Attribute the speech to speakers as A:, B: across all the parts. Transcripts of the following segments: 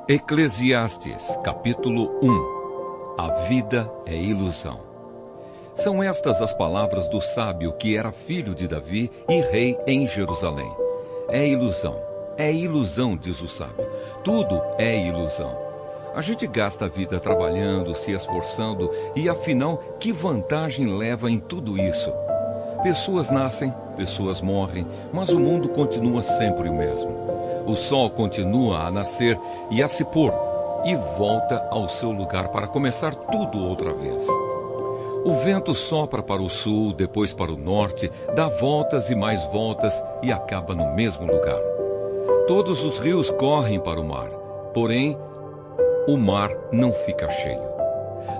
A: Eclesiastes, capítulo 1. A vida é ilusão. São estas as palavras do sábio que era filho de Davi e rei em Jerusalém. É ilusão, diz o sábio. Tudo é ilusão. A gente gasta a vida trabalhando, se esforçando e, afinal, que vantagem leva em tudo isso? Pessoas nascem, pessoas morrem, mas o mundo continua sempre o mesmo. O sol continua a nascer e a se pôr e volta ao seu lugar para começar tudo outra vez. O vento sopra para o sul, depois para o norte, dá voltas e mais voltas e acaba no mesmo lugar. Todos os rios correm para o mar, porém, o mar não fica cheio.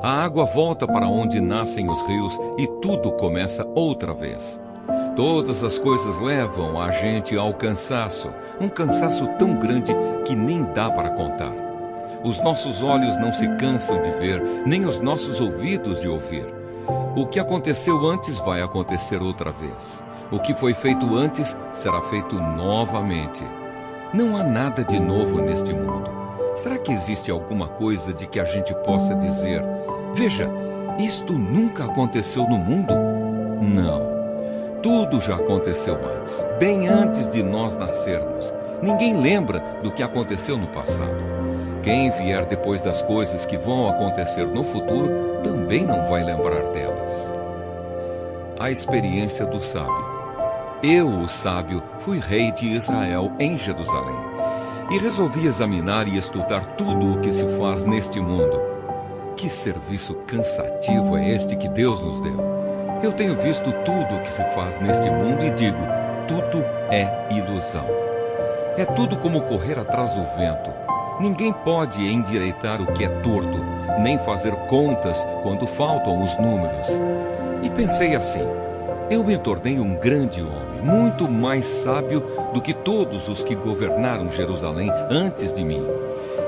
A: A água volta para onde nascem os rios e tudo começa outra vez. Todas as coisas levam a gente ao cansaço, um cansaço tão grande que nem dá para contar. Os nossos olhos não se cansam de ver, nem os nossos ouvidos de ouvir. O que aconteceu antes vai acontecer outra vez. O que foi feito antes será feito novamente. Não há nada de novo neste mundo. Será que existe alguma coisa de que a gente possa dizer: veja, isto nunca aconteceu no mundo? Não. Tudo já aconteceu antes, bem antes de nós nascermos. Ninguém lembra do que aconteceu no passado. Quem vier depois das coisas que vão acontecer no futuro também não vai lembrar delas. A experiência do sábio. Eu, o sábio, fui rei de Israel em Jerusalém e resolvi examinar e estudar tudo o que se faz neste mundo. Que serviço cansativo é este que Deus nos deu! Eu tenho visto tudo o que se faz neste mundo e digo, tudo é ilusão. É tudo como correr atrás do vento. Ninguém pode endireitar o que é torto, nem fazer contas quando faltam os números. E pensei assim, eu me tornei um grande homem, muito mais sábio do que todos os que governaram Jerusalém antes de mim.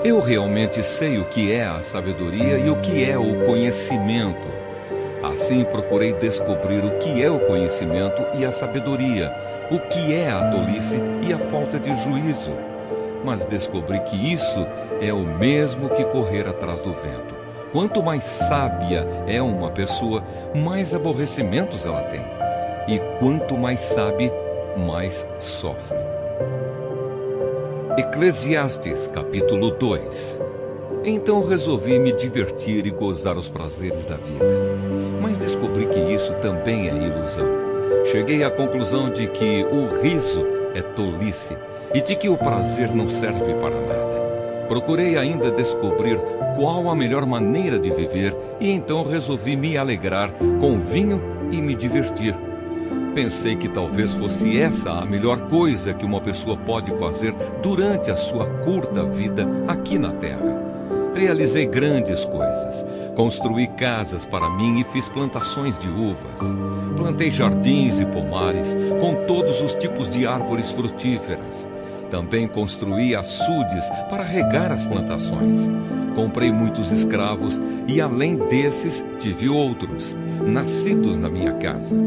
A: Eu realmente sei o que é a sabedoria e o que é o conhecimento. Assim procurei descobrir o que é o conhecimento e a sabedoria, o que é a tolice e a falta de juízo. Mas descobri que isso é o mesmo que correr atrás do vento. Quanto mais sábia é uma pessoa, mais aborrecimentos ela tem. E quanto mais sabe, mais sofre. Eclesiastes, capítulo 2. Então resolvi me divertir e gozar os prazeres da vida. Mas descobri que isso também é ilusão. Cheguei à conclusão de que o riso é tolice e de que o prazer não serve para nada. Procurei ainda descobrir qual a melhor maneira de viver e então resolvi me alegrar com vinho e me divertir. Pensei que talvez fosse essa a melhor coisa que uma pessoa pode fazer durante a sua curta vida aqui na Terra. Realizei grandes coisas. Construí casas para mim e fiz plantações de uvas. Plantei jardins e pomares com todos os tipos de árvores frutíferas. Também construí açudes para regar as plantações. Comprei muitos escravos e, além desses, tive outros, nascidos na minha casa.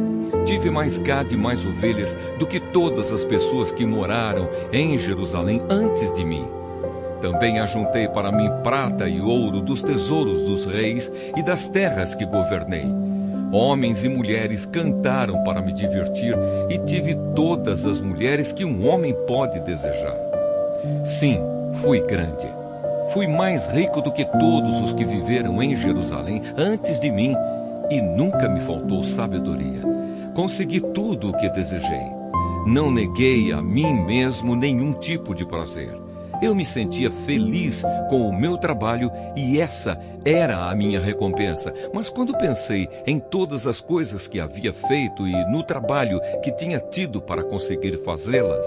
A: Tive mais gado e mais ovelhas do que todas as pessoas que moraram em Jerusalém antes de mim. Também ajuntei para mim prata e ouro dos tesouros dos reis e das terras que governei. Homens e mulheres cantaram para me divertir e tive todas as mulheres que um homem pode desejar. Sim, fui grande. Fui mais rico do que todos os que viveram em Jerusalém antes de mim e nunca me faltou sabedoria. Consegui tudo o que desejei. Não neguei a mim mesmo nenhum tipo de prazer. Eu me sentia feliz com o meu trabalho e essa era a minha recompensa. Mas quando pensei em todas as coisas que havia feito e no trabalho que tinha tido para conseguir fazê-las,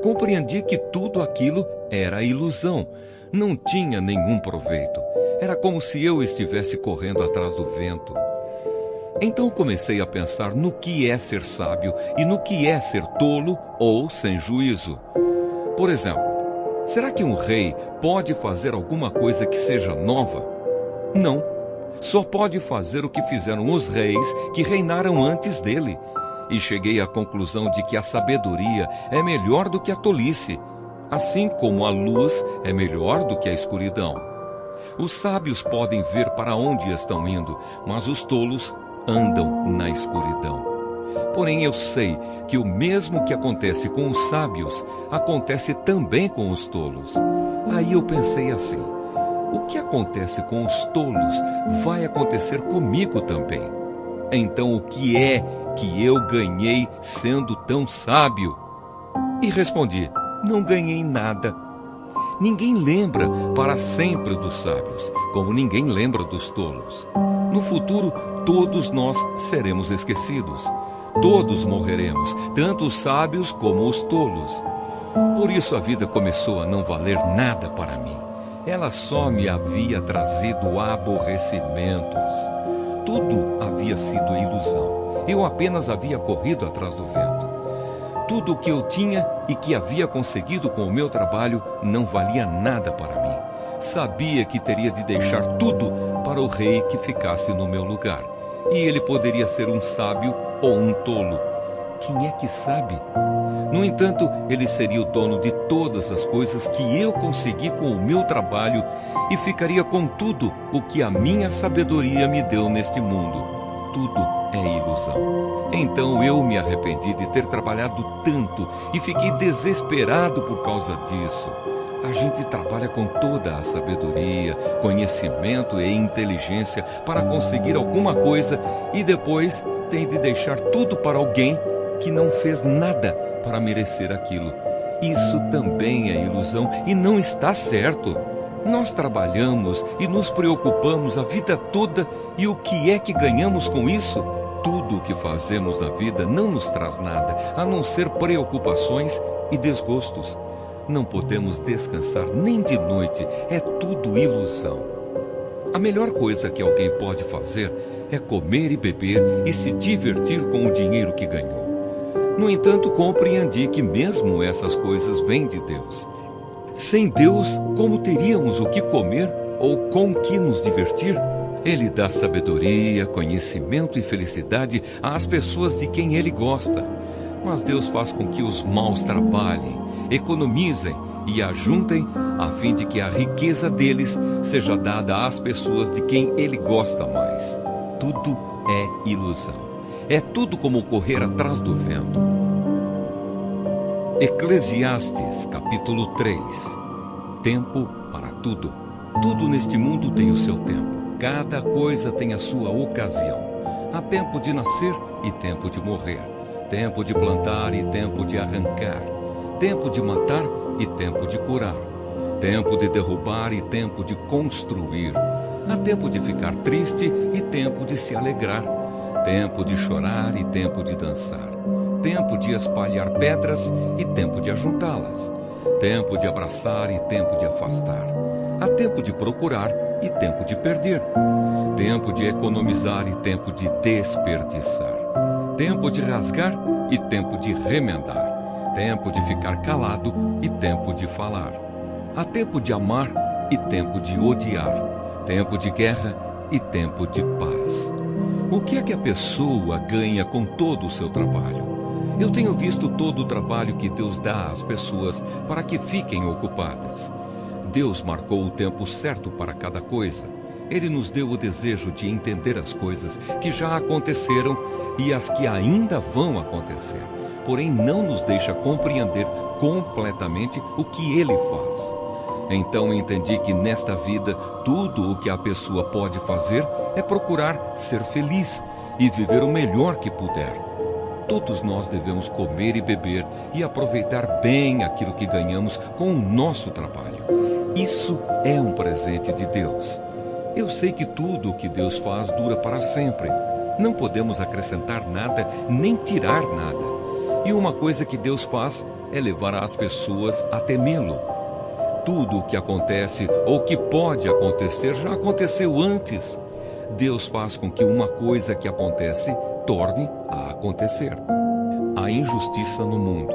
A: compreendi que tudo aquilo era ilusão. Não tinha nenhum proveito. Era como se eu estivesse correndo atrás do vento. Então comecei a pensar no que é ser sábio e no que é ser tolo ou sem juízo. Por exemplo, será que um rei pode fazer alguma coisa que seja nova? Não. Só pode fazer o que fizeram os reis que reinaram antes dele. E cheguei à conclusão de que a sabedoria é melhor do que a tolice. assim como a luz é melhor do que a escuridão. Os sábios podem ver para onde estão indo, mas os tolos andam na escuridão. Porém, eu sei que o mesmo que acontece com os sábios, acontece também com os tolos. Aí eu pensei assim: o que acontece com os tolos vai acontecer comigo também. Então, o que é que eu ganhei sendo tão sábio? E respondi: não ganhei nada. Ninguém lembra para sempre dos sábios, como ninguém lembra dos tolos. No futuro, todos nós seremos esquecidos. Todos morreremos, tanto os sábios como os tolos. Por isso a vida começou a não valer nada para mim. Ela só me havia trazido aborrecimentos. Tudo havia sido ilusão. Eu apenas havia corrido atrás do vento. Tudo o que eu tinha e que havia conseguido com o meu trabalho não valia nada para mim. Sabia que teria de deixar tudo para o rei que ficasse no meu lugar. E ele poderia ser um sábio ou um tolo. Quem é que sabe? No entanto, ele seria o dono de todas as coisas que eu consegui com o meu trabalho e ficaria com tudo o que a minha sabedoria me deu neste mundo. Tudo é ilusão. Então eu me arrependi de ter trabalhado tanto e fiquei desesperado por causa disso. A gente trabalha com toda a sabedoria, conhecimento e inteligência para conseguir alguma coisa e depois tem de deixar tudo para alguém que não fez nada para merecer aquilo. Isso também é ilusão e não está certo. Nós trabalhamos e nos preocupamos a vida toda e o que é que ganhamos com isso? Tudo o que fazemos na vida não nos traz nada, a não ser preocupações e desgostos. Não podemos descansar nem de noite, é tudo ilusão. A melhor coisa que alguém pode fazer é comer e beber e se divertir com o dinheiro que ganhou. No entanto, compreendi que mesmo essas coisas vêm de Deus. Sem Deus, como teríamos o que comer ou com que nos divertir? Ele dá sabedoria, conhecimento e felicidade às pessoas de quem Ele gosta. Mas Deus faz com que os maus trabalhem, economizem e ajuntem, a fim de que a riqueza deles seja dada às pessoas de quem Ele gosta mais. Tudo é ilusão. É tudo como correr atrás do vento. Eclesiastes, capítulo 3. Tempo para tudo. Tudo neste mundo tem o seu tempo. Cada coisa tem a sua ocasião. Há tempo de nascer e tempo de morrer. Tempo de plantar e tempo de arrancar. Tempo de matar e tempo de curar. Tempo de derrubar e tempo de construir. Há tempo de ficar triste e tempo de se alegrar. Tempo de chorar e tempo de dançar. Tempo de espalhar pedras e tempo de ajuntá-las. Tempo de abraçar e tempo de afastar. Há tempo de procurar e tempo de perder. Tempo de economizar e tempo de desperdiçar. Tempo de rasgar e tempo de remendar. Tempo de ficar calado e tempo de falar. Há tempo de amar e tempo de odiar. Tempo de guerra e tempo de paz. O que é que a pessoa ganha com todo o seu trabalho? Eu tenho visto todo o trabalho que Deus dá às pessoas para que fiquem ocupadas. Deus marcou o tempo certo para cada coisa. Ele nos deu o desejo de entender as coisas que já aconteceram e as que ainda vão acontecer. Porém, não nos deixa compreender completamente o que Ele faz. Então entendi que nesta vida, tudo o que a pessoa pode fazer é procurar ser feliz e viver o melhor que puder. Todos nós devemos comer e beber e aproveitar bem aquilo que ganhamos com o nosso trabalho. Isso é um presente de Deus. Eu sei que tudo o que Deus faz dura para sempre. Não podemos acrescentar nada, nem tirar nada. E uma coisa que Deus faz é levar as pessoas a temê-lo. Tudo o que acontece ou que pode acontecer já aconteceu antes. Deus faz com que uma coisa que acontece torne a acontecer. A injustiça no mundo.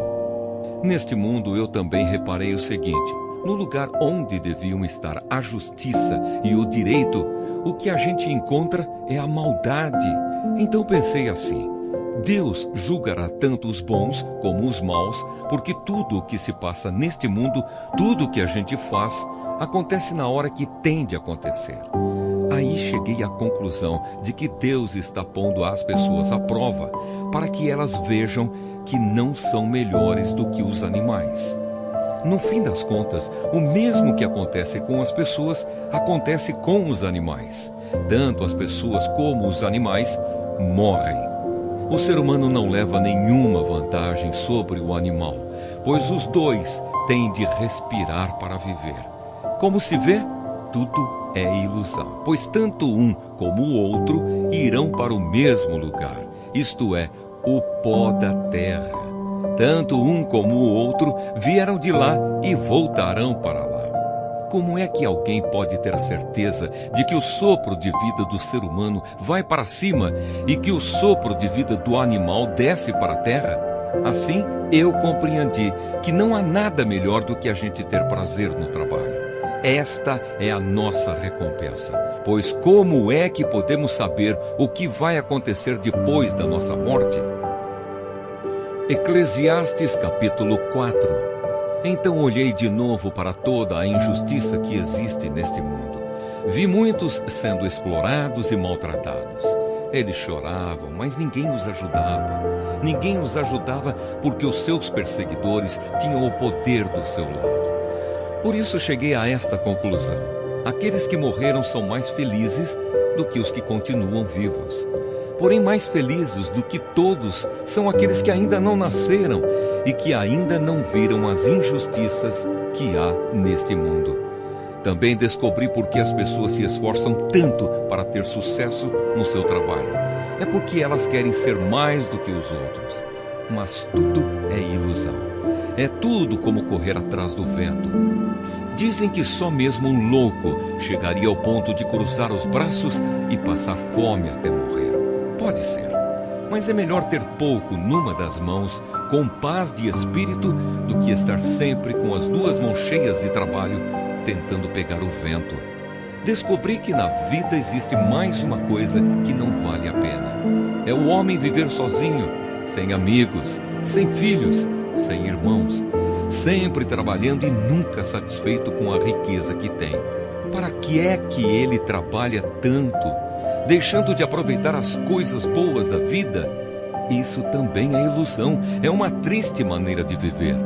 A: Neste mundo eu também reparei o seguinte: no lugar onde deviam estar a justiça e o direito, o que a gente encontra é a maldade. Então pensei assim: Deus julgará tanto os bons como os maus, porque tudo o que se passa neste mundo, tudo o que a gente faz, acontece na hora que tem de acontecer. Aí cheguei à conclusão de que Deus está pondo as pessoas à prova, para que elas vejam que não são melhores do que os animais. No fim das contas, o mesmo que acontece com as pessoas, acontece com os animais. Tanto as pessoas como os animais morrem. O ser humano não leva nenhuma vantagem sobre o animal, pois os dois têm de respirar para viver. Como se vê, tudo é ilusão, pois tanto um como o outro irão para o mesmo lugar, isto é, o pó da terra. Tanto um como o outro vieram de lá e voltarão para lá. Como é que alguém pode ter certeza de que o sopro de vida do ser humano vai para cima e que o sopro de vida do animal desce para a terra? Assim, eu compreendi que não há nada melhor do que a gente ter prazer no trabalho. Esta é a nossa recompensa, pois como é que podemos saber o que vai acontecer depois da nossa morte? Eclesiastes capítulo 4. Então olhei de novo para toda a injustiça que existe neste mundo. Vi muitos sendo explorados e maltratados. Eles choravam, mas ninguém os ajudava. Ninguém os ajudava porque os seus perseguidores tinham o poder do seu lado. Por isso cheguei a esta conclusão: aqueles que morreram são mais felizes do que os que continuam vivos. Porém, mais felizes do que todos são aqueles que ainda não nasceram e que ainda não viram as injustiças que há neste mundo. Também descobri por que as pessoas se esforçam tanto para ter sucesso no seu trabalho. É porque elas querem ser mais do que os outros. Mas tudo é ilusão. É tudo como correr atrás do vento. Dizem que só mesmo um louco chegaria ao ponto de cruzar os braços e passar fome até morrer. Pode ser, mas é melhor ter pouco numa das mãos, com paz de espírito, do que estar sempre com as duas mãos cheias de trabalho, tentando pegar o vento. Descobri que na vida existe mais uma coisa que não vale a pena. É o homem viver sozinho, sem amigos, sem filhos, sem irmãos, sempre trabalhando e nunca satisfeito com a riqueza que tem. Para que é que ele trabalha tanto, deixando de aproveitar as coisas boas da vida? Isso também é ilusão, é uma triste maneira de viver.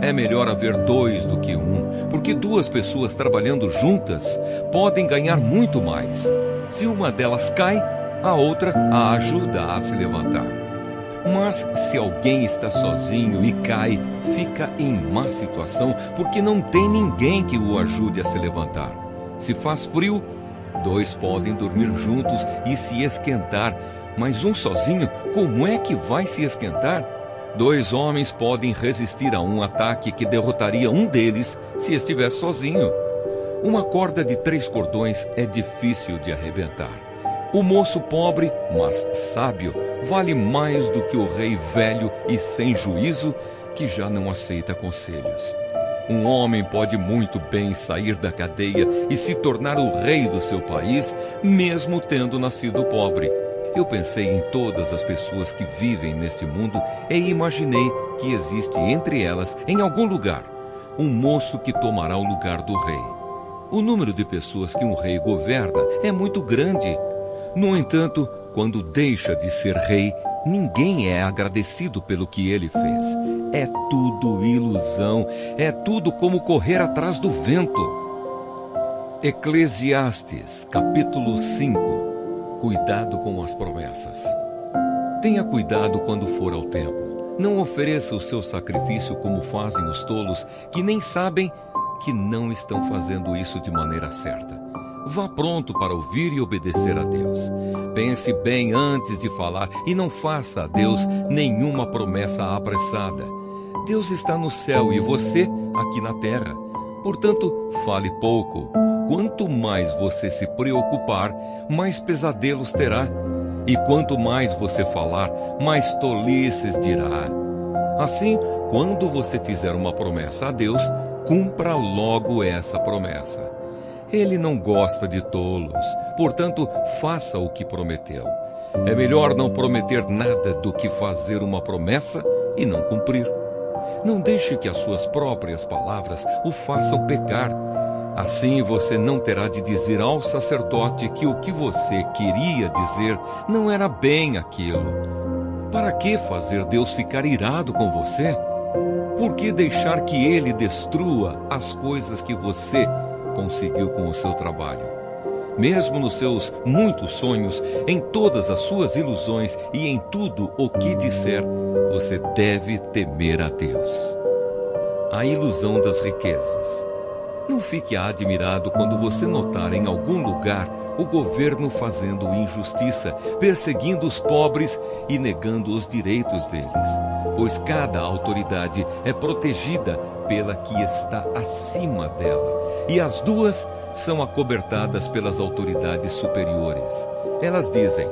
A: É melhor haver dois do que um, porque duas pessoas trabalhando juntas podem ganhar muito mais. Se uma delas cai, a outra a ajuda a se levantar. Mas se alguém está sozinho e cai, fica em má situação, porque não tem ninguém que o ajude a se levantar. Se faz frio, dois podem dormir juntos e se esquentar, mas um sozinho, como é que vai se esquentar? Dois homens podem resistir a um ataque que derrotaria um deles se estivesse sozinho. Uma corda de 3 cordões é difícil de arrebentar. O moço pobre, mas sábio, vale mais do que o rei velho e sem juízo, que já não aceita conselhos. Um homem pode muito bem sair da cadeia e se tornar o rei do seu país, mesmo tendo nascido pobre. Eu pensei em todas as pessoas que vivem neste mundo e imaginei que existe entre elas, em algum lugar, um moço que tomará o lugar do rei. O número de pessoas que um rei governa é muito grande. No entanto, quando deixa de ser rei, ninguém é agradecido pelo que ele fez. É tudo ilusão, é tudo como correr atrás do vento. Eclesiastes, capítulo 5. Cuidado com as promessas. Tenha cuidado quando for ao templo. Não ofereça o seu sacrifício como fazem os tolos, que nem sabem que não estão fazendo isso de maneira certa. Vá pronto para ouvir e obedecer a Deus. Pense bem antes de falar e não faça a Deus nenhuma promessa apressada. Deus está no céu e você aqui na terra. Portanto, fale pouco. Quanto mais você se preocupar, mais pesadelos terá. E quanto mais você falar, mais tolices dirá. Assim, quando você fizer uma promessa a Deus, cumpra logo essa promessa. Ele não gosta de tolos, portanto, faça o que prometeu. É melhor não prometer nada do que fazer uma promessa e não cumprir. Não deixe que as suas próprias palavras o façam pecar. Assim você não terá de dizer ao sacerdote que o que você queria dizer não era bem aquilo. Para que fazer Deus ficar irado com você? Por que deixar que Ele destrua as coisas que você conseguiu com o seu trabalho? Mesmo nos seus muitos sonhos, em todas as suas ilusões e em tudo o que disser, você deve temer a Deus. A ilusão das riquezas. Não fique admirado quando você notar em algum lugar o governo fazendo injustiça, perseguindo os pobres e negando os direitos deles, pois cada autoridade é protegida pela que está acima dela, e as duas são acobertadas pelas autoridades superiores. Elas dizem: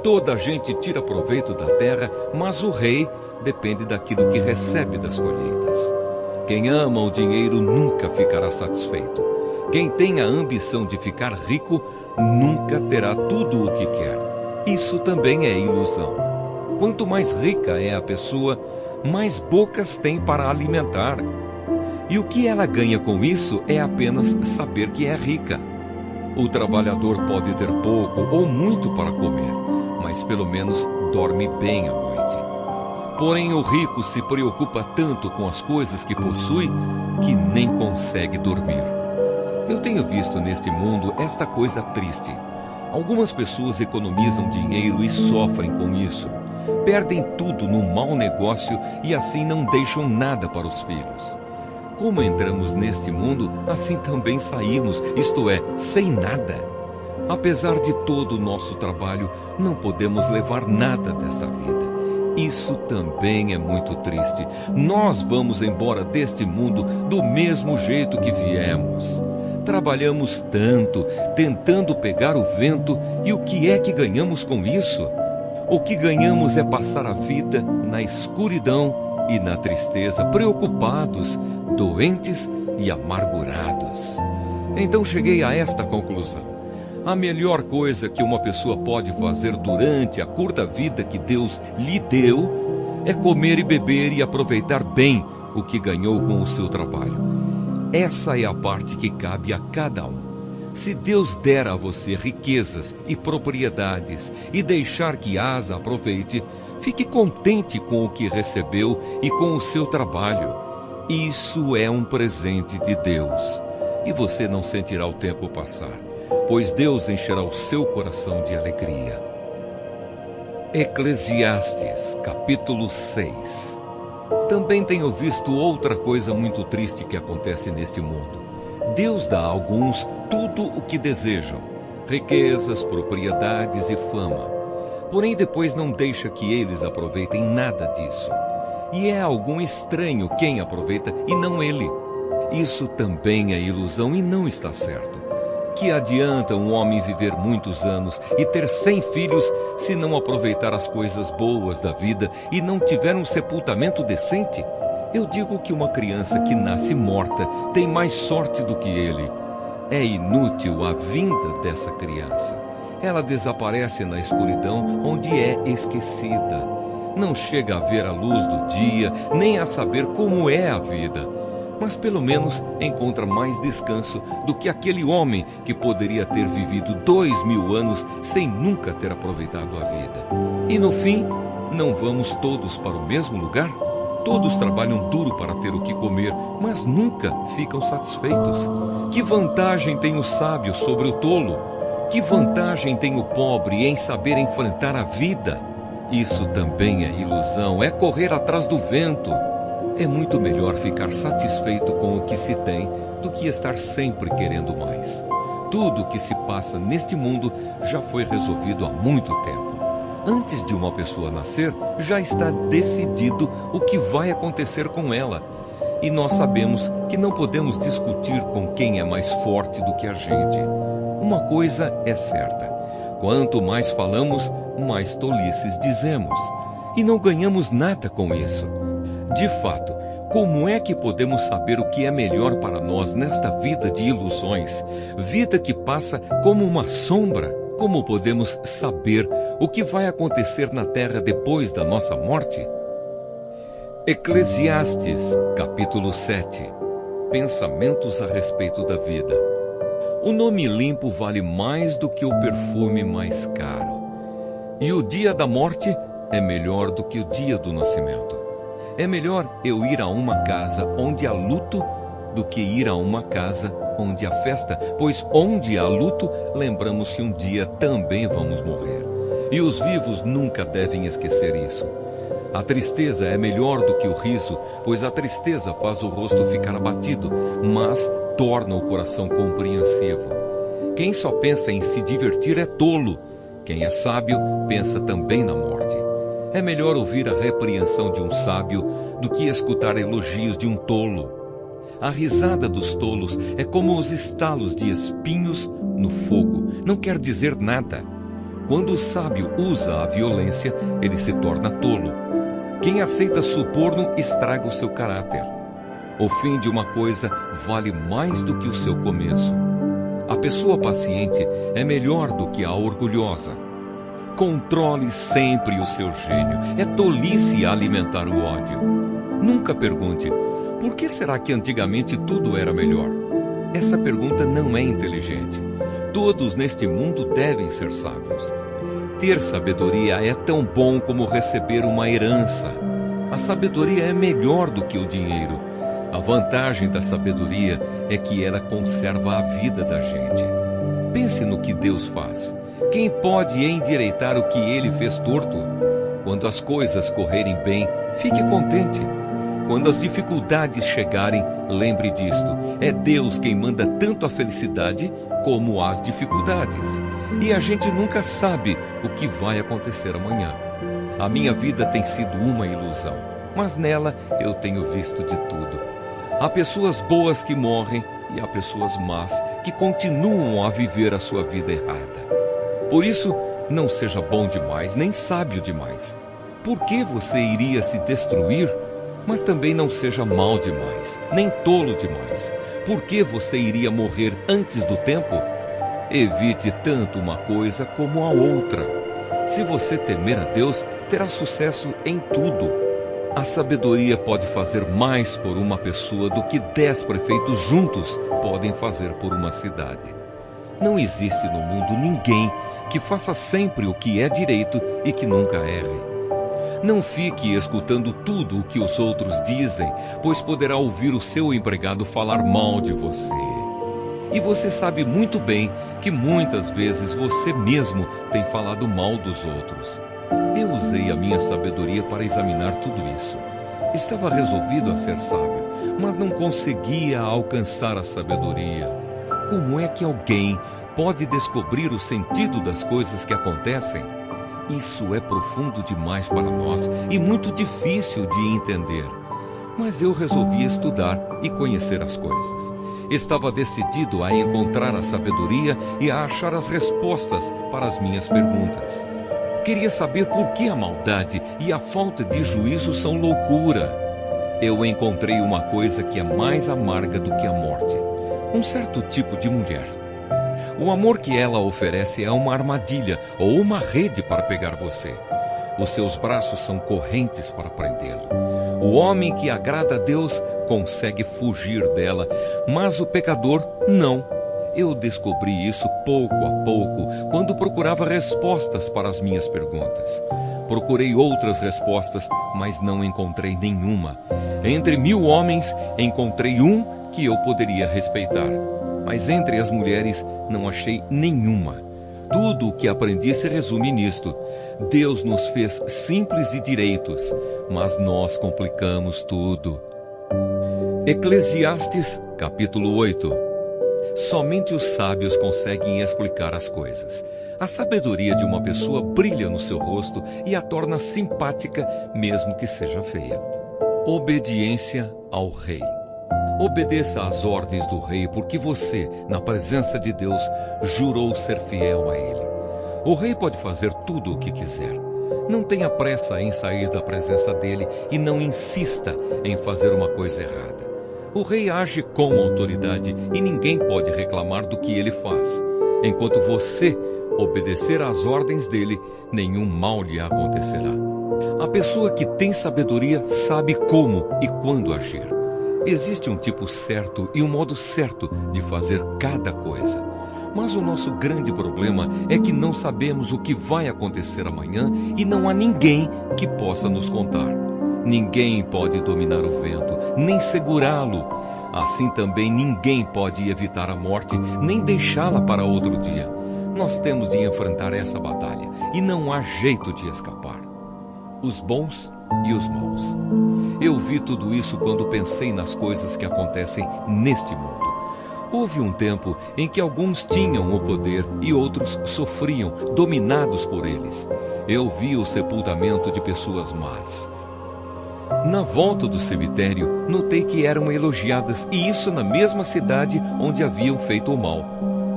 A: toda a gente tira proveito da terra, mas o rei depende daquilo que recebe das colheitas. Quem ama o dinheiro nunca ficará satisfeito. Quem tem a ambição de ficar rico nunca terá tudo o que quer. Isso também é ilusão. Quanto mais rica é a pessoa, mais bocas tem para alimentar. E o que ela ganha com isso é apenas saber que é rica. O trabalhador pode ter pouco ou muito para comer, mas pelo menos dorme bem à noite. Porém, o rico se preocupa tanto com as coisas que possui que nem consegue dormir. Eu tenho visto neste mundo esta coisa triste. Algumas pessoas economizam dinheiro e sofrem com isso. Perdem tudo num mau negócio e assim não deixam nada para os filhos. Como entramos neste mundo, assim também saímos, isto é, sem nada. Apesar de todo o nosso trabalho, não podemos levar nada desta vida. Isso também é muito triste. Nós vamos embora deste mundo do mesmo jeito que viemos. Trabalhamos tanto, tentando pegar o vento, e o que é que ganhamos com isso? O que ganhamos é passar a vida na escuridão e na tristeza, preocupados, doentes e amargurados. Então cheguei a esta conclusão. A melhor coisa que uma pessoa pode fazer durante a curta vida que Deus lhe deu é comer e beber e aproveitar bem o que ganhou com o seu trabalho. Essa é a parte que cabe a cada um. Se Deus der a você riquezas e propriedades e deixar que as aproveite, fique contente com o que recebeu e com o seu trabalho. Isso é um presente de Deus. E você não sentirá o tempo passar, pois Deus encherá o seu coração de alegria. Eclesiastes, capítulo 6. Também tenho visto outra coisa muito triste que acontece neste mundo. Deus dá a alguns tudo o que desejam, riquezas, propriedades e fama. Porém, depois não deixa que eles aproveitem nada disso. E é algum estranho quem aproveita e não ele. Isso também é ilusão e não está certo. Que adianta um homem viver muitos anos e ter 100 filhos se não aproveitar as coisas boas da vida e não tiver um sepultamento decente? Eu digo que uma criança que nasce morta tem mais sorte do que ele. É inútil a vinda dessa criança. Ela desaparece na escuridão onde é esquecida. Não chega a ver a luz do dia, nem a saber como é a vida. Mas pelo menos encontra mais descanso do que aquele homem que poderia ter vivido 2000 anos sem nunca ter aproveitado a vida. E no fim, não vamos todos para o mesmo lugar? Todos trabalham duro para ter o que comer, mas nunca ficam satisfeitos. Que vantagem tem o sábio sobre o tolo? Que vantagem tem o pobre em saber enfrentar a vida? Isso também é ilusão, é correr atrás do vento. É muito melhor ficar satisfeito com o que se tem do que estar sempre querendo mais. Tudo o que se passa neste mundo já foi resolvido há muito tempo. Antes de uma pessoa nascer, já está decidido o que vai acontecer com ela. E nós sabemos que não podemos discutir com quem é mais forte do que a gente. Uma coisa é certa: quanto mais falamos, mais tolices dizemos. E não ganhamos nada com isso. De fato, como é que podemos saber o que é melhor para nós nesta vida de ilusões, vida que passa como uma sombra? Como podemos saber o que vai acontecer na terra depois da nossa morte? Eclesiastes, capítulo 7. Pensamentos a respeito da vida. O nome limpo vale mais do que o perfume mais caro. E o dia da morte é melhor do que o dia do nascimento. É melhor eu ir a uma casa onde há luto do que ir a uma casa onde há festa, pois onde há luto, lembramos que um dia também vamos morrer. E os vivos nunca devem esquecer isso. A tristeza é melhor do que o riso, pois a tristeza faz o rosto ficar abatido, mas torna o coração compreensivo. Quem só pensa em se divertir é tolo. Quem é sábio pensa também na morte. É melhor ouvir a repreensão de um sábio do que escutar elogios de um tolo. A risada dos tolos é como os estalos de espinhos no fogo. Não quer dizer nada. Quando o sábio usa a violência, ele se torna tolo. Quem aceita suborno estraga o seu caráter. O fim de uma coisa vale mais do que o seu começo. A pessoa paciente é melhor do que a orgulhosa. Controle sempre o seu gênio. É tolice alimentar o ódio. Nunca pergunte, por que será que antigamente tudo era melhor? Essa pergunta não é inteligente. Todos neste mundo devem ser sábios. Ter sabedoria é tão bom como receber uma herança. A sabedoria é melhor do que o dinheiro. A vantagem da sabedoria é que ela conserva a vida da gente. Pense no que Deus faz. Quem pode endireitar o que Ele fez torto? Quando as coisas correrem bem, fique contente. Quando as dificuldades chegarem, lembre disto. É Deus quem manda tanto a felicidade como as dificuldades. E a gente nunca sabe o que vai acontecer amanhã. A minha vida tem sido uma ilusão, mas nela eu tenho visto de tudo. Há pessoas boas que morrem e há pessoas más que continuam a viver a sua vida errada. Por isso, não seja bom demais, nem sábio demais. Por que você iria se destruir? Mas também não seja mau demais, nem tolo demais. Por que você iria morrer antes do tempo? Evite tanto uma coisa como a outra. Se você temer a Deus, terá sucesso em tudo. A sabedoria pode fazer mais por uma pessoa do que 10 prefeitos juntos podem fazer por uma cidade. Não existe no mundo ninguém que faça sempre o que é direito e que nunca erre. Não fique escutando tudo o que os outros dizem, pois poderá ouvir o seu empregado falar mal de você. E você sabe muito bem que muitas vezes você mesmo tem falado mal dos outros. Eu usei a minha sabedoria para examinar tudo isso. Estava resolvido a ser sábio, mas não conseguia alcançar a sabedoria. Como é que alguém pode descobrir o sentido das coisas que acontecem? Isso é profundo demais para nós e muito difícil de entender. Mas eu resolvi estudar e conhecer as coisas. Estava decidido a encontrar a sabedoria e a achar as respostas para as minhas perguntas. Queria saber por que a maldade e a falta de juízo são loucura. Eu encontrei uma coisa que é mais amarga do que a morte: um certo tipo de mulher. O amor que ela oferece é uma armadilha ou uma rede para pegar você. Os seus braços são correntes para prendê-lo. O homem que agrada a Deus consegue fugir dela, mas o pecador não. Eu descobri isso pouco a pouco, quando procurava respostas para as minhas perguntas. Procurei outras respostas, mas não encontrei nenhuma. Entre 1000 homens, encontrei um que eu poderia respeitar. Mas entre as mulheres, não achei nenhuma. Tudo o que aprendi se resume nisto: Deus nos fez simples e direitos, mas nós complicamos tudo. Eclesiastes, capítulo 8. Somente os sábios conseguem explicar as coisas. A sabedoria de uma pessoa brilha no seu rosto e a torna simpática, mesmo que seja feia. Obediência ao rei. Obedeça às ordens do rei, porque você, na presença de Deus, jurou ser fiel a ele. O rei pode fazer tudo o que quiser. Não tenha pressa em sair da presença dele e não insista em fazer uma coisa errada. O rei age com autoridade e ninguém pode reclamar do que ele faz, enquanto você obedecer às ordens dele, nenhum mal lhe acontecerá. A pessoa que tem sabedoria sabe como e quando agir. Existe um tipo certo e um modo certo de fazer cada coisa. Mas o nosso grande problema é que não sabemos o que vai acontecer amanhã e não há ninguém que possa nos contar. Ninguém pode dominar o vento, nem segurá-lo. Assim também ninguém pode evitar a morte, nem deixá-la para outro dia. Nós temos de enfrentar essa batalha e não há jeito de escapar. Os bons e os maus. Eu vi tudo isso quando pensei nas coisas que acontecem neste mundo. Houve um tempo em que alguns tinham o poder e outros sofriam, dominados por eles. Eu vi o sepultamento de pessoas más. Na volta do cemitério, notei que eram elogiadas, e isso na mesma cidade onde haviam feito o mal.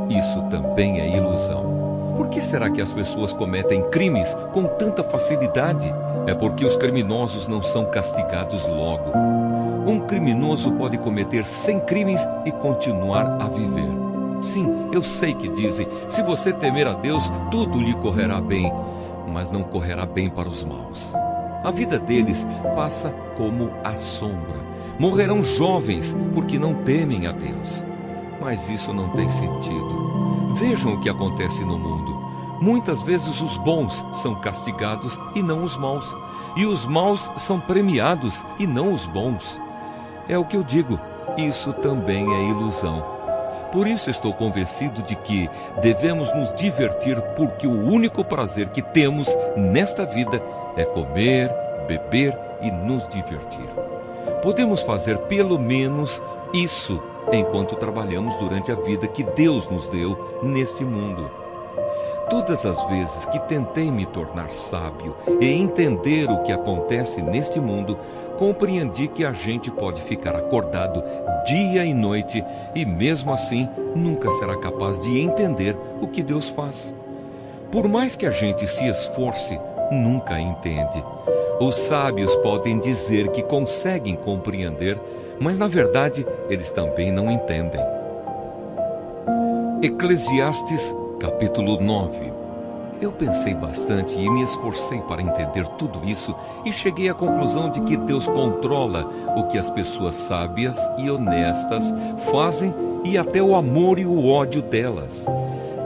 A: Isso também é ilusão. Por que será que as pessoas cometem crimes com tanta facilidade? É porque os criminosos não são castigados logo. Um criminoso pode cometer 100 crimes e continuar a viver. Sim, eu sei que dizem, se você temer a Deus, tudo lhe correrá bem, mas não correrá bem para os maus. A vida deles passa como a sombra. Morrerão jovens porque não temem a Deus. Mas isso não tem sentido. Vejam o que acontece no mundo. Muitas vezes os bons são castigados e não os maus. E os maus são premiados e não os bons. É o que eu digo, isso também é ilusão. Por isso estou convencido de que devemos nos divertir, porque o único prazer que temos nesta vida é comer, beber e nos divertir. Podemos fazer pelo menos isso enquanto trabalhamos durante a vida que Deus nos deu neste mundo. Todas as vezes que tentei me tornar sábio e entender o que acontece neste mundo, compreendi que a gente pode ficar acordado dia e noite e mesmo assim nunca será capaz de entender o que Deus faz. Por mais que a gente se esforce, nunca entende. Os sábios podem dizer que conseguem compreender, mas na verdade eles também não entendem. Eclesiastes Capítulo 9. Eu pensei bastante e me esforcei para entender tudo isso e cheguei à conclusão de que Deus controla o que as pessoas sábias e honestas fazem e até o amor e o ódio delas.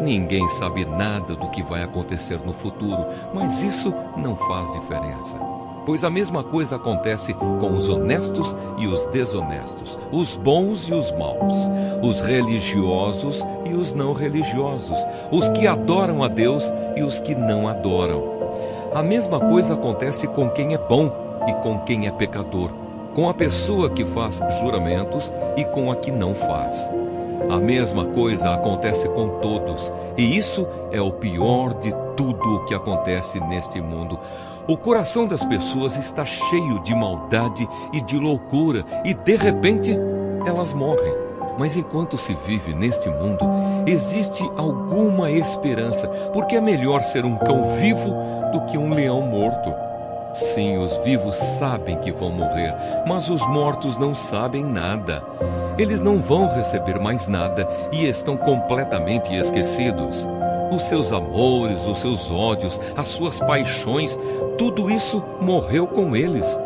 A: Ninguém sabe nada do que vai acontecer no futuro, mas isso não faz diferença. Pois a mesma coisa acontece com os honestos e os desonestos, os bons e os maus, os religiosos e os não religiosos, os que adoram a Deus e os que não adoram. A mesma coisa acontece com quem é bom e com quem é pecador, com a pessoa que faz juramentos e com a que não faz. A mesma coisa acontece com todos, e isso é o pior de tudo o que acontece neste mundo. O coração das pessoas está cheio de maldade e de loucura, e de repente elas morrem. Mas enquanto se vive neste mundo, existe alguma esperança, porque é melhor ser um cão vivo do que um leão morto. Sim, os vivos sabem que vão morrer, mas os mortos não sabem nada. Eles não vão receber mais nada e estão completamente esquecidos. Os seus amores, os seus ódios, as suas paixões, tudo isso morreu com eles.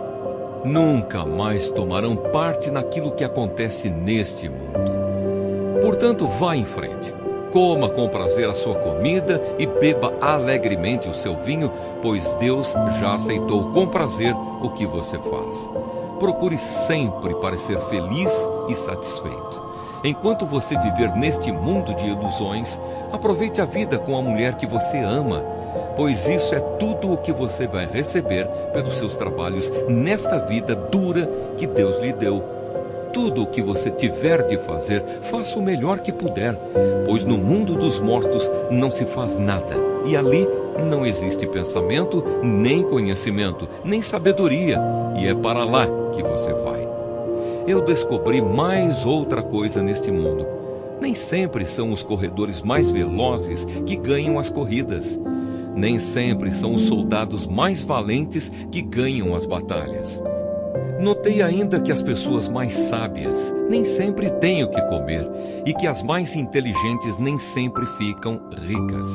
A: Nunca mais tomarão parte naquilo que acontece neste mundo. Portanto, vá em frente. Coma com prazer a sua comida e beba alegremente o seu vinho, pois Deus já aceitou com prazer o que você faz. Procure sempre parecer feliz e satisfeito. Enquanto você viver neste mundo de ilusões, aproveite a vida com a mulher que você ama, pois isso é tudo o que você vai receber pelos seus trabalhos nesta vida dura que Deus lhe deu. Tudo o que você tiver de fazer, faça o melhor que puder, pois no mundo dos mortos não se faz nada, e ali não existe pensamento, nem conhecimento, nem sabedoria, e é para lá que você vai. Eu descobri mais outra coisa neste mundo. Nem sempre são os corredores mais velozes que ganham as corridas. Nem sempre são os soldados mais valentes que ganham as batalhas. Notei ainda que as pessoas mais sábias nem sempre têm o que comer e que as mais inteligentes nem sempre ficam ricas.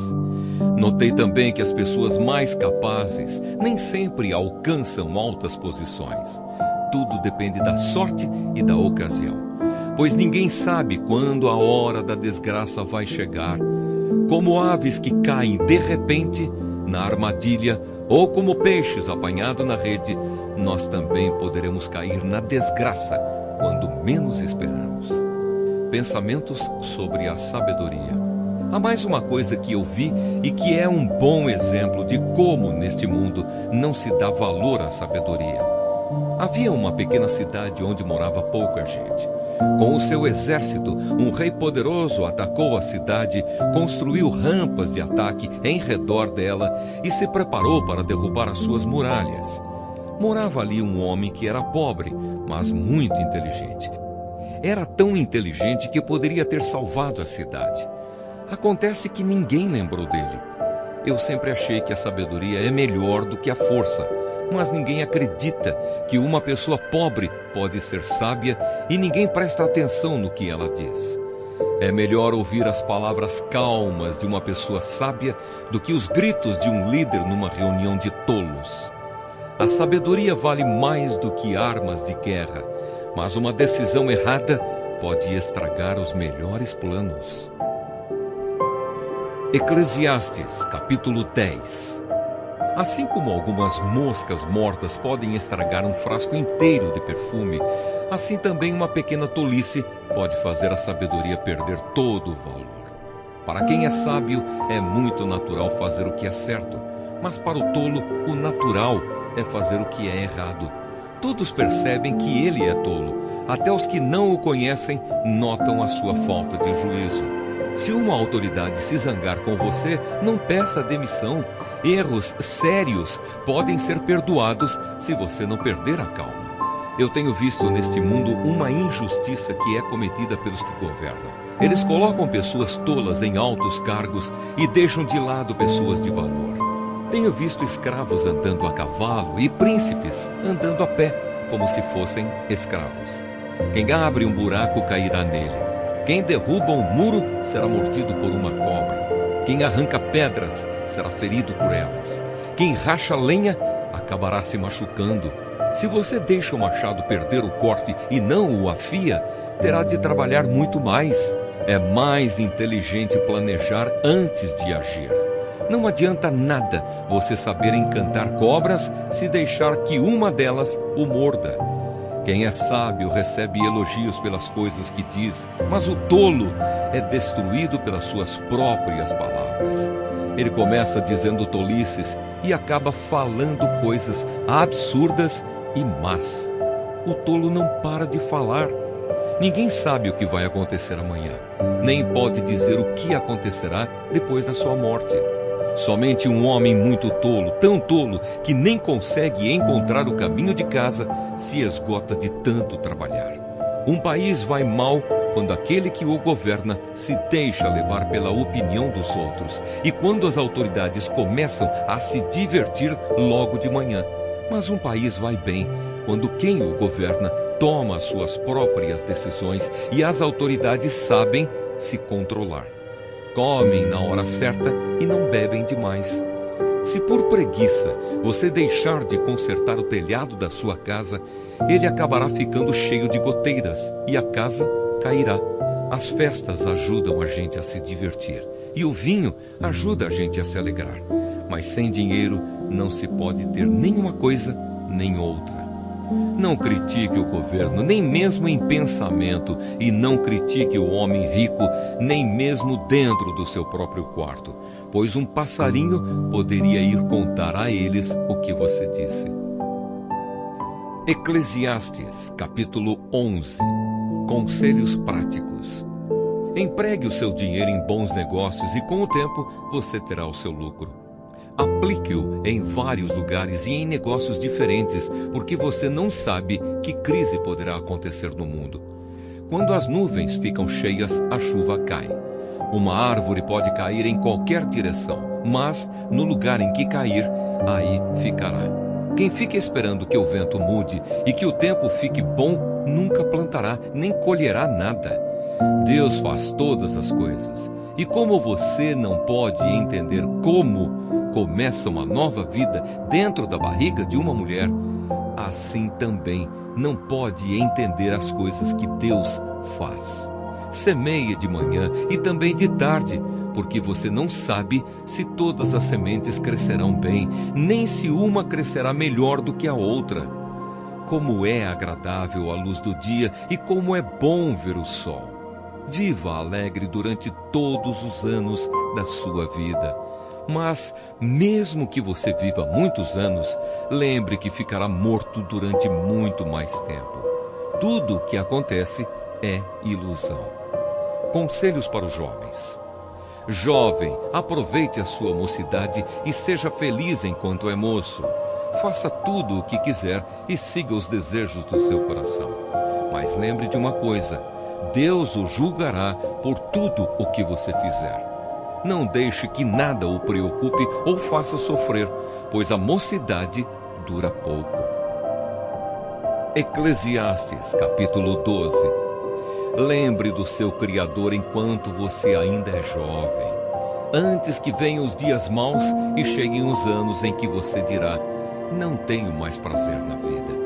A: Notei também que as pessoas mais capazes nem sempre alcançam altas posições. Tudo depende da sorte e da ocasião, pois ninguém sabe quando a hora da desgraça vai chegar. Como aves que caem de repente na armadilha ou como peixes apanhados na rede, nós também poderemos cair na desgraça quando menos esperamos. Pensamentos sobre a sabedoria. Há mais uma coisa que eu vi e que é um bom exemplo de como neste mundo não se dá valor à sabedoria. Havia uma pequena cidade onde morava pouca gente. Com o seu exército, um rei poderoso atacou a cidade, construiu rampas de ataque em redor dela e se preparou para derrubar as suas muralhas. Morava ali um homem que era pobre, mas muito inteligente. Era tão inteligente que poderia ter salvado a cidade. Acontece que ninguém lembrou dele. Eu sempre achei que a sabedoria é melhor do que a força, mas ninguém acredita que uma pessoa pobre pode ser sábia e ninguém presta atenção no que ela diz. É melhor ouvir as palavras calmas de uma pessoa sábia do que os gritos de um líder numa reunião de tolos. A sabedoria vale mais do que armas de guerra, mas uma decisão errada pode estragar os melhores planos. Eclesiastes, capítulo 10. Assim como algumas moscas mortas podem estragar um frasco inteiro de perfume, assim também uma pequena tolice pode fazer a sabedoria perder todo o valor. Para quem é sábio, é muito natural fazer o que é certo, mas para o tolo, o natural é fazer o que é errado. Todos percebem que ele é tolo, até os que não o conhecem notam a sua falta de juízo. Se uma autoridade se zangar com você, não peça demissão. Erros sérios podem ser perdoados se você não perder a calma. Eu tenho visto neste mundo uma injustiça que é cometida pelos que governam. Eles colocam pessoas tolas em altos cargos e deixam de lado pessoas de valor. Tenho visto escravos andando a cavalo e príncipes andando a pé, como se fossem escravos. Quem abre um buraco cairá nele. Quem derruba um muro será mordido por uma cobra. Quem arranca pedras será ferido por elas. Quem racha lenha acabará se machucando. Se você deixa o machado perder o corte e não o afia, terá de trabalhar muito mais. É mais inteligente planejar antes de agir. Não adianta nada você saber encantar cobras se deixar que uma delas o morda. Quem é sábio recebe elogios pelas coisas que diz, mas o tolo é destruído pelas suas próprias palavras. Ele começa dizendo tolices e acaba falando coisas absurdas e más. O tolo não para de falar. Ninguém sabe o que vai acontecer amanhã, nem pode dizer o que acontecerá depois da sua morte. Somente um homem muito tolo, tão tolo que nem consegue encontrar o caminho de casa, se esgota de tanto trabalhar. Um país vai mal quando aquele que o governa se deixa levar pela opinião dos outros e quando as autoridades começam a se divertir logo de manhã. Mas um país vai bem quando quem o governa toma as suas próprias decisões e as autoridades sabem se controlar. Comem na hora certa e não bebem demais. Se por preguiça você deixar de consertar o telhado da sua casa, ele acabará ficando cheio de goteiras e a casa cairá. As festas ajudam a gente a se divertir e o vinho ajuda a gente a se alegrar. Mas sem dinheiro não se pode ter nenhuma coisa nem outra. Não critique o governo, nem mesmo em pensamento, e não critique o homem rico, nem mesmo dentro do seu próprio quarto, pois um passarinho poderia ir contar a eles o que você disse. Eclesiastes, capítulo 11. Conselhos práticos. Empregue o seu dinheiro em bons negócios e com o tempo você terá o seu lucro. Aplique-o em vários lugares e em negócios diferentes, porque você não sabe que crise poderá acontecer no mundo. Quando as nuvens ficam cheias, a chuva cai. Uma árvore pode cair em qualquer direção, mas no lugar em que cair, aí ficará. Quem fica esperando que o vento mude e que o tempo fique bom, nunca plantará, nem colherá nada. Deus faz todas as coisas. E como você não pode entender como começa uma nova vida dentro da barriga de uma mulher, assim também não pode entender as coisas que Deus faz. Semeia de manhã e também de tarde, porque você não sabe se todas as sementes crescerão bem, nem se uma crescerá melhor do que a outra. Como é agradável a luz do dia e como é bom ver o sol. Viva alegre durante todos os anos da sua vida. Mas, mesmo que você viva muitos anos, lembre que ficará morto durante muito mais tempo. Tudo o que acontece é ilusão. Conselhos para os jovens. Jovem, aproveite a sua mocidade e seja feliz enquanto é moço. Faça tudo o que quiser e siga os desejos do seu coração. Mas lembre de uma coisa: Deus o julgará por tudo o que você fizer. Não deixe que nada o preocupe ou faça sofrer, pois a mocidade dura pouco. Eclesiastes, capítulo 12. Lembre do seu Criador enquanto você ainda é jovem, antes que venham os dias maus e cheguem os anos em que você dirá: não tenho mais prazer na vida.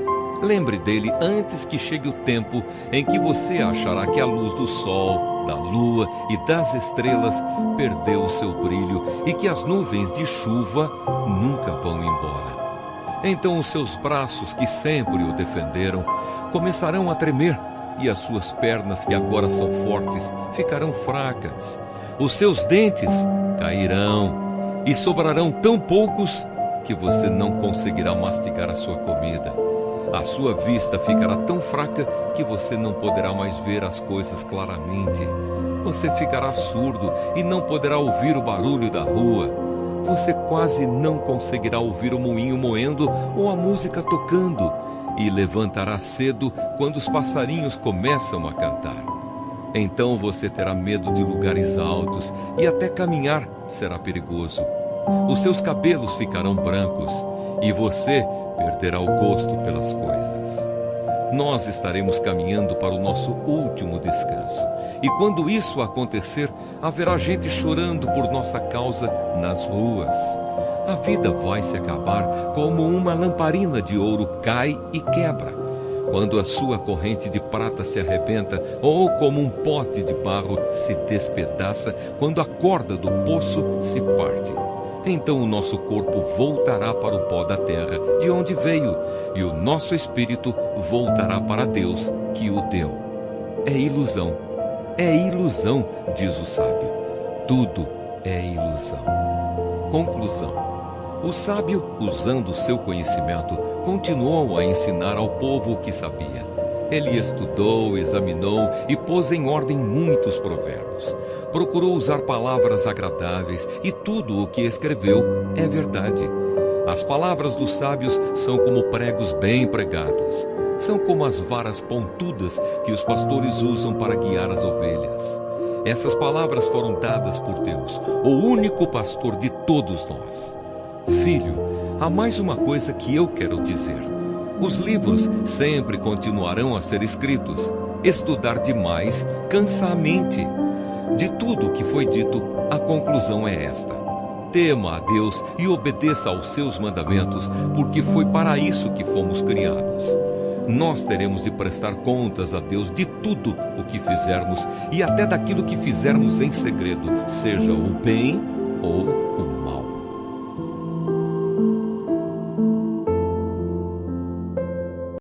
A: Lembre dele antes que chegue o tempo em que você achará que a luz do sol, da lua e das estrelas perdeu o seu brilho e que as nuvens de chuva nunca vão embora. Então os seus braços, que sempre o defenderam, começarão a tremer, e as suas pernas, que agora são fortes, ficarão fracas. Os seus dentes cairão e sobrarão tão poucos que você não conseguirá mastigar a sua comida. A sua vista ficará tão fraca que você não poderá mais ver as coisas claramente. Você ficará surdo e não poderá ouvir o barulho da rua. Você quase não conseguirá ouvir o moinho moendo ou a música tocando, e levantará cedo quando os passarinhos começam a cantar. Então você terá medo de lugares altos e até caminhar será perigoso. Os seus cabelos ficarão brancos e você perderá o gosto pelas coisas. Nós estaremos caminhando para o nosso último descanso. E quando isso acontecer, haverá gente chorando por nossa causa nas ruas. A vida vai se acabar como uma lamparina de ouro cai e quebra, quando a sua corrente de prata se arrebenta, ou como um pote de barro se despedaça quando a corda do poço se parte. Então o nosso corpo voltará para o pó da terra, de onde veio, e o nosso espírito voltará para Deus, que o deu. É ilusão, diz o sábio. Tudo é ilusão. Conclusão. O sábio, usando o seu conhecimento, continuou a ensinar ao povo o que sabia. Ele estudou, examinou e pôs em ordem muitos provérbios. Procurou usar palavras agradáveis e tudo o que escreveu é verdade. As palavras dos sábios são como pregos bem pregados. São como as varas pontudas que os pastores usam para guiar as ovelhas. Essas palavras foram dadas por Deus, o único pastor de todos nós. Filho, há mais uma coisa que eu quero dizer. Os livros sempre continuarão a ser escritos. Estudar demais cansa a mente. De tudo o que foi dito, a conclusão é esta: tema a Deus e obedeça aos seus mandamentos, porque foi para isso que fomos criados. Nós teremos de prestar contas a Deus de tudo o que fizermos e até daquilo que fizermos em segredo, seja o bem ou